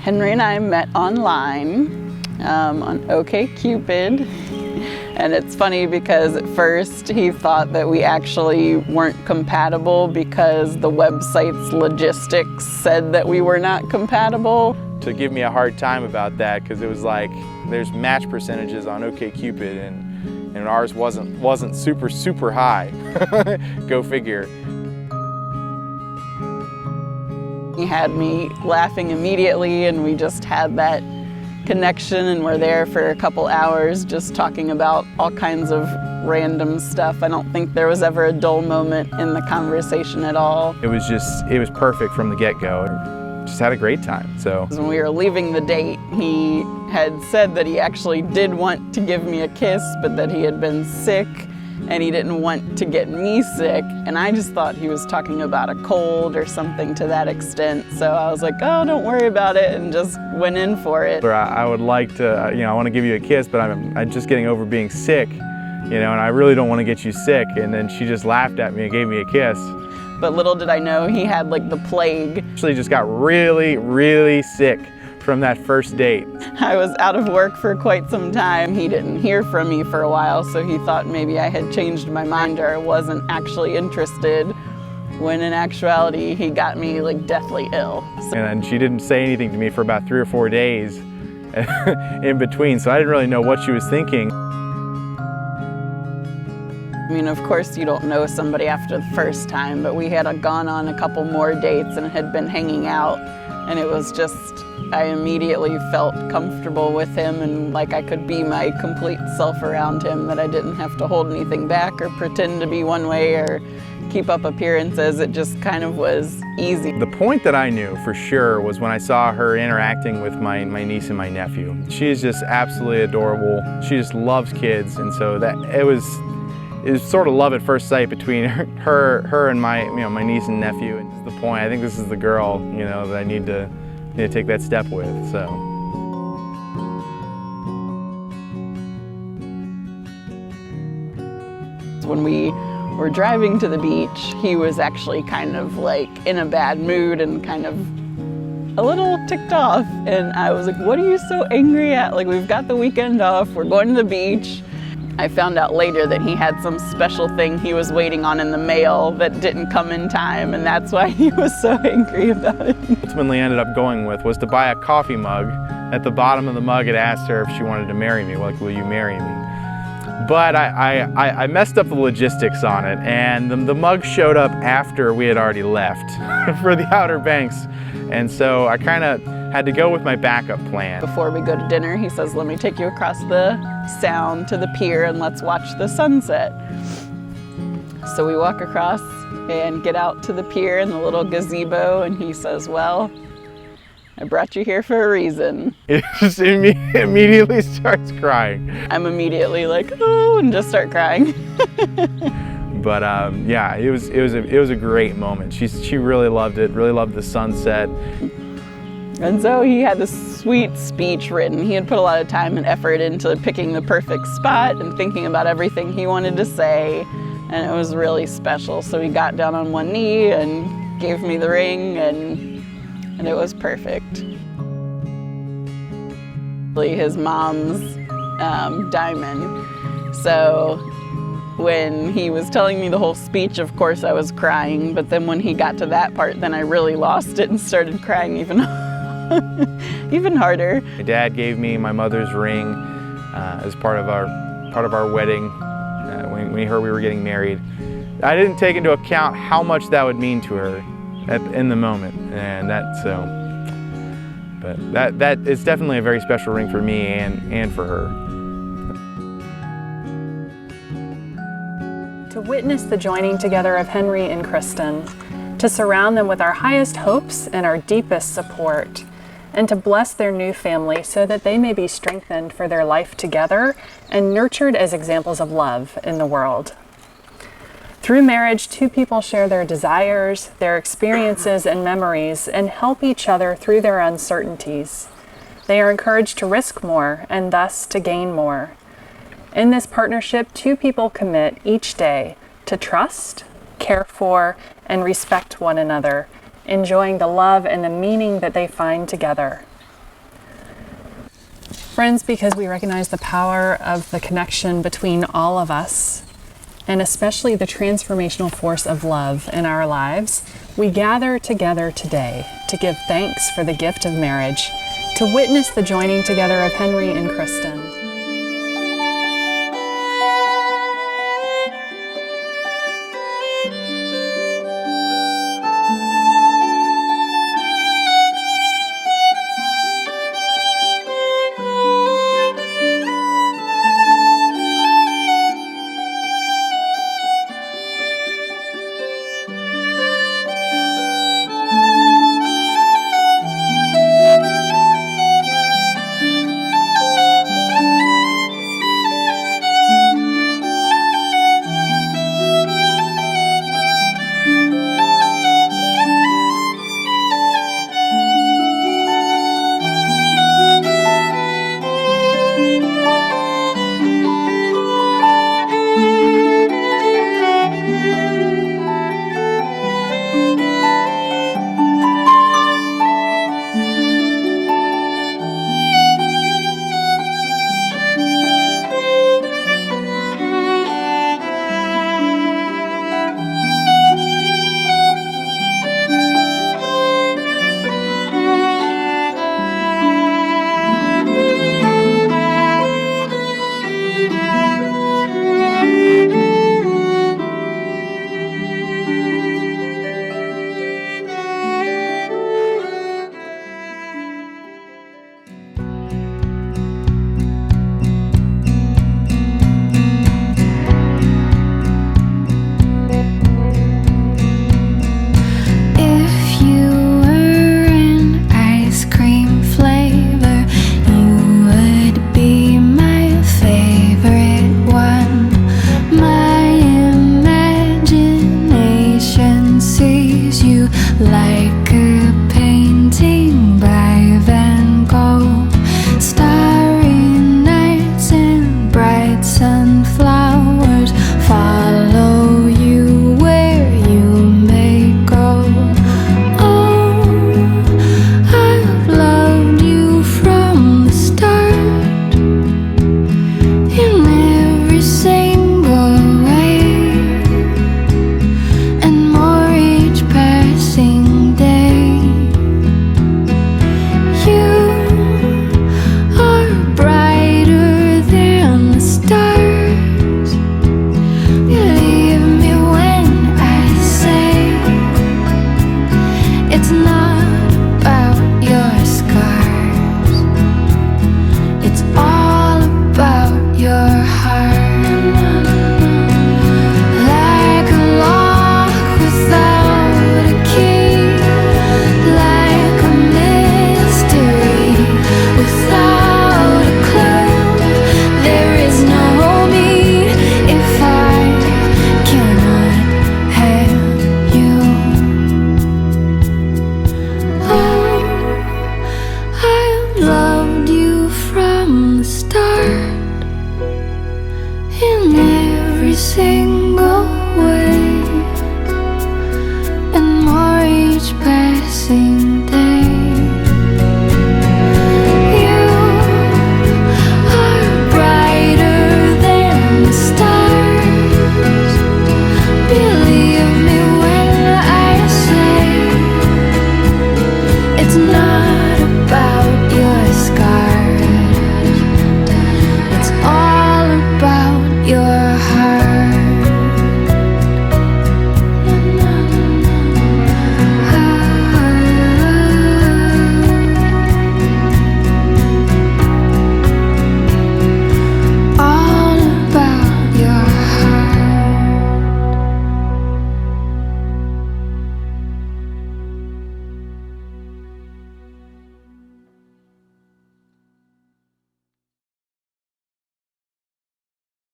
Henry and I met online on OkCupid. And it's funny because at first he thought that we actually weren't compatible because the website's logistics said that we were not compatible. To give me a hard time about that, because it was like there's match percentages on OkCupid and ours wasn't super high. Go figure. He had me laughing immediately, and we just had that connection, and we're there for a couple hours just talking about all kinds of random stuff. I don't think there was ever a dull moment in the conversation at all. It was perfect from the get-go. Just had a great time. So when we were leaving the date, he had said that he actually did want to give me a kiss, but that he had been sick and he didn't want to get me sick. And I just thought he was talking about a cold or something to that extent. So I was like, oh, don't worry about it, and just went in for it. I would like to, I want to give you a kiss, but I'm just getting over being sick, and I really don't want to get you sick. And then she just laughed at me and gave me a kiss. But little did I know he had like the plague. Actually just got really sick from that first date. I was out of work for quite some time. He didn't hear from me for a while, so he thought maybe I had changed my mind or I wasn't actually interested, when in actuality he got me like deathly ill. And then she didn't say anything to me for about 3 or 4 days in between, so I didn't really know what she was thinking. I mean, of course you don't know somebody after the first time, but we had gone on a couple more dates and had been hanging out, and it was just, I immediately felt comfortable with him and like I could be my complete self around him, that I didn't have to hold anything back or pretend to be one way or keep up appearances. It just kind of was easy. The point that I knew for sure was when I saw her interacting with my niece and my nephew. She is just absolutely adorable. She just loves kids, and so that it was sort of love at first sight between her and my my niece and nephew. And this is the point. I think this is the girl that I need to take that step with. So. When we were driving to the beach, he was actually kind of like in a bad mood and kind of a little ticked off. And I was like, what are you so angry at? Like, we've got the weekend off, we're going to the beach. I found out later that he had some special thing he was waiting on in the mail that didn't come in time, and that's why he was so angry about it. Ultimately ended up going with was to buy a coffee mug. At the bottom of the mug it asked her if she wanted to marry me, like, will you marry me? But I messed up the logistics on it, and the mug showed up after we had already left for the Outer Banks, and so I kind of had to go with my backup plan. Before we go to dinner, he says, let me take you across the sound to the pier and let's watch the sunset. So we walk across and get out to the pier in the little gazebo, and he says, well, I brought you here for a reason. It just immediately starts crying. I'm immediately like, oh, and just start crying. But yeah, it was a great moment. She really loved it, really loved the sunset. And so he had this sweet speech written. He had put a lot of time and effort into picking the perfect spot and thinking about everything he wanted to say, and it was really special. So he got down on one knee and gave me the ring, and it was perfect. His mom's diamond. So when he was telling me the whole speech, of course I was crying, but then when he got to that part, then I really lost it and started crying even harder. My dad gave me my mother's ring as part of our wedding when he heard we were getting married. I didn't take into account how much that would mean to her in the moment, and but that is definitely a very special ring for me and for her. To witness the joining together of Henry and Kristen, to surround them with our highest hopes and our deepest support, and to bless their new family so that they may be strengthened for their life together and nurtured as examples of love in the world. Through marriage, two people share their desires, their experiences and memories, and help each other through their uncertainties. They are encouraged to risk more and thus to gain more. In this partnership, two people commit each day to trust, care for, and respect one another, enjoying the love and the meaning that they find together. Friends, because we recognize the power of the connection between all of us, and especially the transformational force of love in our lives, we gather together today to give thanks for the gift of marriage, to witness the joining together of Henry and Kristen.